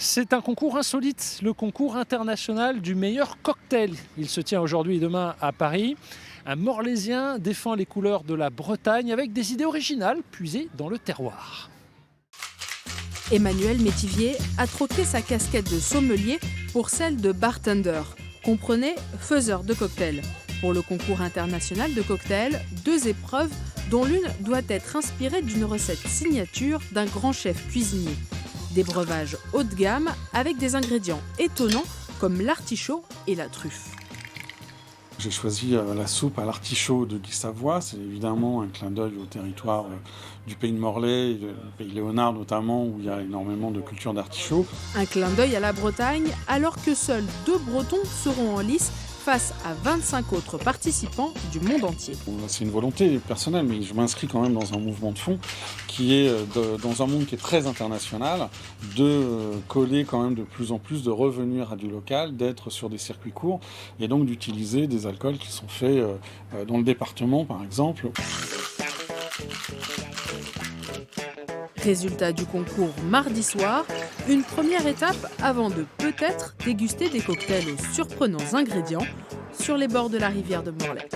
C'est un concours insolite, le concours international du meilleur cocktail. Il se tient aujourd'hui et demain à Paris. Un Morlaisien défend les couleurs de la Bretagne avec des idées originales puisées dans le terroir. Emmanuel Métivier a troqué sa casquette de sommelier pour celle de bartender. Comprenez, faiseur de cocktails. Pour le concours international de cocktails, 2 épreuves dont l'une doit être inspirée d'une recette signature d'un grand chef cuisinier. Des breuvages haut de gamme avec des ingrédients étonnants comme l'artichaut et la truffe. J'ai choisi la soupe à l'artichaut de Guy Savoie. C'est évidemment un clin d'œil au territoire du pays de Morlaix, du pays Léonard notamment, où il y a énormément de culture d'artichaut. Un clin d'œil à la Bretagne alors que seuls 2 Bretons seront en lice face à 25 autres participants du monde entier. C'est une volonté personnelle, mais je m'inscris quand même dans un mouvement de fond qui est, dans un monde qui est très international, de coller quand même de plus en plus, de revenir à du local, d'être sur des circuits courts et donc d'utiliser des alcools qui sont faits dans le département par exemple. Résultat du concours mardi soir, une première étape avant de peut-être déguster des cocktails aux surprenants ingrédients sur les bords de la rivière de Morlaix.